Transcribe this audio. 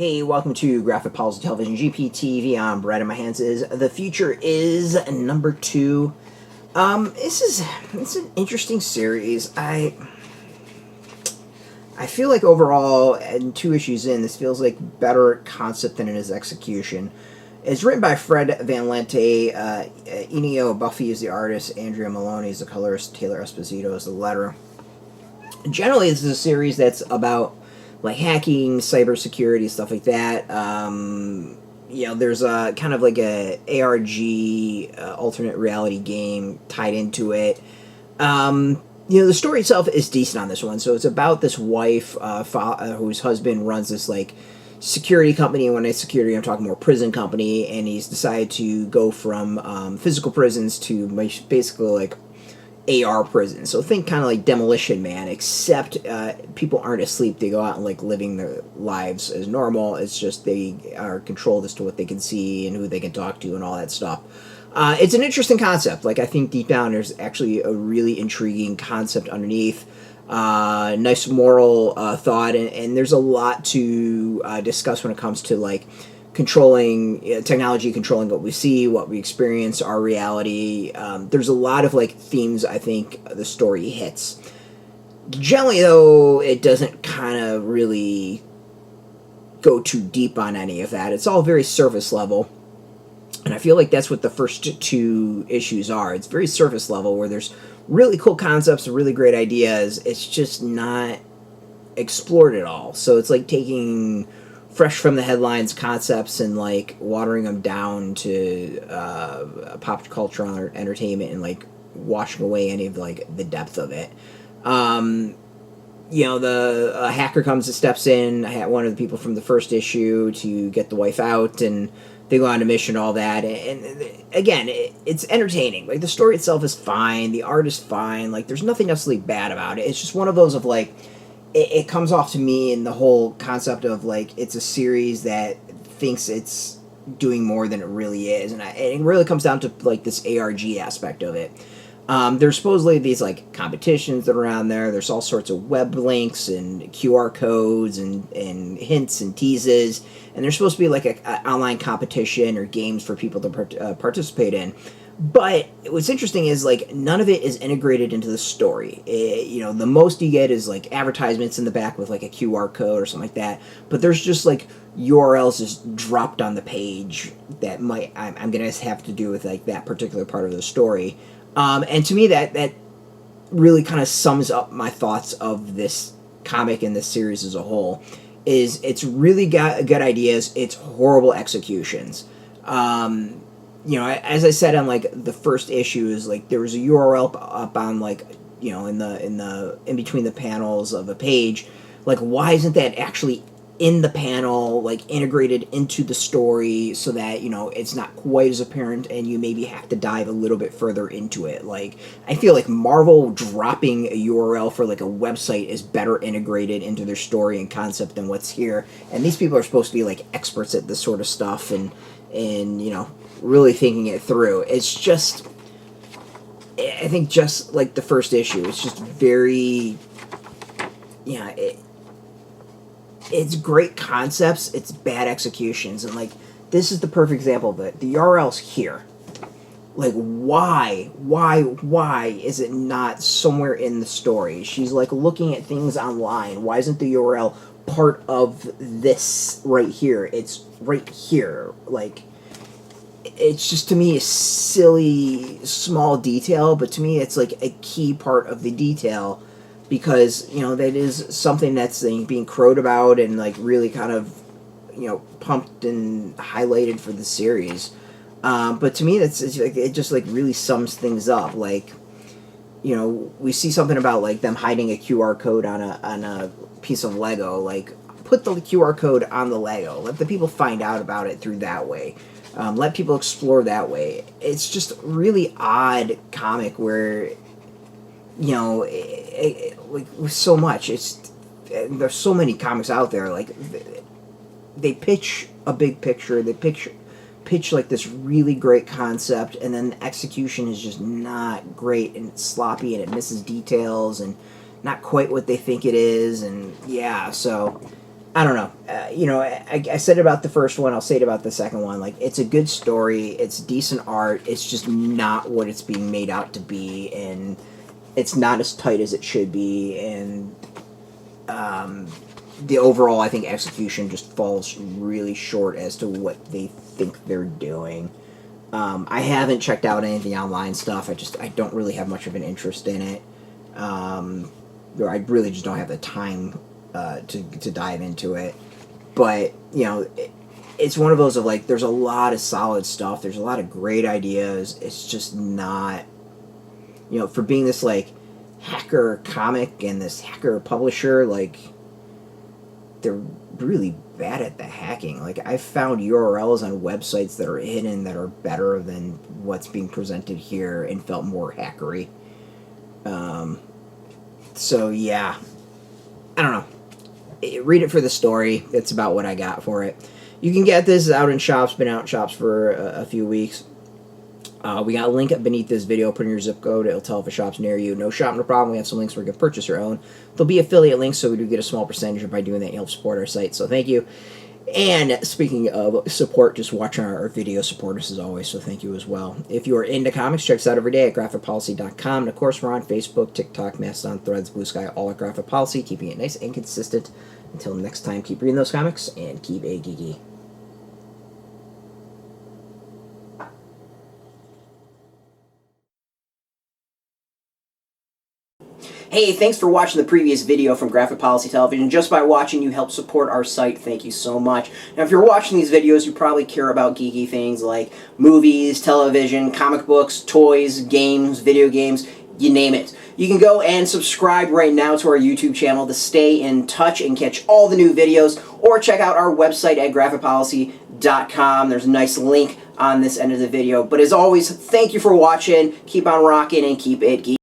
Hey, welcome to Graphic Policy Television GPTV. I'm Brad, and my hands is The Future is number 2. It's an interesting series. I feel like overall, and 2 issues in, this feels like better concept than it is execution. It's written by Fred Van Lente. Ennio Bufi is the artist. Andrea Meloni is the colorist. Taylor Esposito is the letterer. Generally, this is a series that's about like hacking, cybersecurity, stuff like that. There's a kind of like a ARG alternate reality game tied into it. The story itself is decent on this one. So it's about this wife whose husband runs this like security company. And when I say security, I'm talking more prison company. And he's decided to go from physical prisons to basically like AR prison. So think kind of like Demolition Man, except people aren't asleep. They go out and like living their lives as normal. It's just they are controlled as to what they can see and who they can talk to and all that stuff. It's an interesting concept. Like I think deep down there's actually a really intriguing concept underneath. Nice moral thought, and there's a lot to discuss when it comes to like controlling technology, controlling what we see, what we experience, our reality. There's a lot of like themes I think the story hits. Generally, though, it doesn't kind of really go too deep on any of that. It's all very surface level, and I feel like that's what the first 2 issues are. It's very surface level where there's really cool concepts and really great ideas. It's just not explored at all. So it's like taking fresh from the headlines concepts and like watering them down to pop culture or entertainment and like washing away any of like the depth of it. The hacker comes and steps in. I had one of the people from the first issue to get the wife out, and they go on a mission, all that. And again, it's entertaining. Like the story itself is fine, the art is fine. Like there's nothing necessarily bad about it. It's just one of those of like, it comes off to me in the whole concept of like it's a series that thinks it's doing more than it really is, and it really comes down to like this ARG aspect of it. There's supposedly these like competitions that are around there. There's all sorts of web links and QR codes and hints and teases, and there's supposed to be like a online competition or games for people to participate in. But what's interesting is like none of it is integrated into the story. The most you get is like advertisements in the back with like a QR code or something like that. But there's just like URLs just dropped on the page that I'm gonna have to do with like that particular part of the story. And to me that really kind of sums up my thoughts of this comic and this series as a whole. Is it's really got good ideas. It's horrible executions. As I said on like the first issue, is like there was a URL up on like in between the panels of a page. Like why isn't that actually in the panel, like integrated into the story so that it's not quite as apparent and you maybe have to dive a little bit further into it. Like I feel like Marvel dropping a URL for like a website is better integrated into their story and concept than what's here. And these people are supposed to be like experts at this sort of stuff and really thinking it through. It's just, I think just like the first issue, it's just very, it's great concepts, it's bad executions, and like this is the perfect example of it. The URL's here. Like why is it not somewhere in the story? She's like looking at things online. Why isn't the URL part of this right here? It's right here. Like it's just, to me, a silly small detail, but to me it's like a key part of the detail, because that is something that's being crowed about and like really kind of pumped and highlighted for the series. But to me it's like it just like really sums things up. Like we see something about like them hiding a QR code on a piece of Lego. Like put the QR code on the Lego, let the people find out about it through that way. Let people explore that way. It's just really odd comic where, like with so much, there's so many comics out there. Like they pitch a big picture, they pitch like this really great concept, and then the execution is just not great and it's sloppy and it misses details and not quite what they think it is. And yeah, so I don't know. You know, I said about the first one. I'll say it about the second one. Like, it's a good story. It's decent art. It's just not what it's being made out to be, and it's not as tight as it should be. And the overall, I think, execution just falls really short as to what they think they're doing. I haven't checked out any of the online stuff. I don't really have much of an interest in it. Or I really just don't have the time to dive into it. But, you know, it's one of those of like, there's a lot of solid stuff. There's a lot of great ideas. It's just not, you know, for being this like hacker comic and this hacker publisher, like, they're really bad at the hacking. Like, I've found URLs on websites that are hidden that are better than what's being presented here and felt more hackery. So yeah, I don't know. Read it for the story. That's about what I got for it. You can get this out in shops. Been out in shops for a few weeks. We got a link up beneath this video. Put in your zip code. It'll tell if a shop's near you. No shop, no problem. We have some links where you can purchase your own. There'll be affiliate links, so we do get a small percentage. And by doing that, you help support our site. So thank you. And speaking of support, just watching our video support us as always, so thank you as well. If you are into comics, check us out every day at graphicpolicy.com. And of course, we're on Facebook, TikTok, Mastodon, Threads, Blue Sky, all at Graphic Policy, keeping it nice and consistent. Until next time, keep reading those comics and keep it geeky. Hey, thanks for watching the previous video from Graphic Policy Television. Just by watching, you help support our site. Thank you so much. Now, if you're watching these videos, you probably care about geeky things like movies, television, comic books, toys, games, video games, you name it. You can go and subscribe right now to our YouTube channel to stay in touch and catch all the new videos, or check out our website at graphicpolicy.com. There's a nice link on this end of the video. But as always, thank you for watching. Keep on rocking and keep it geeky.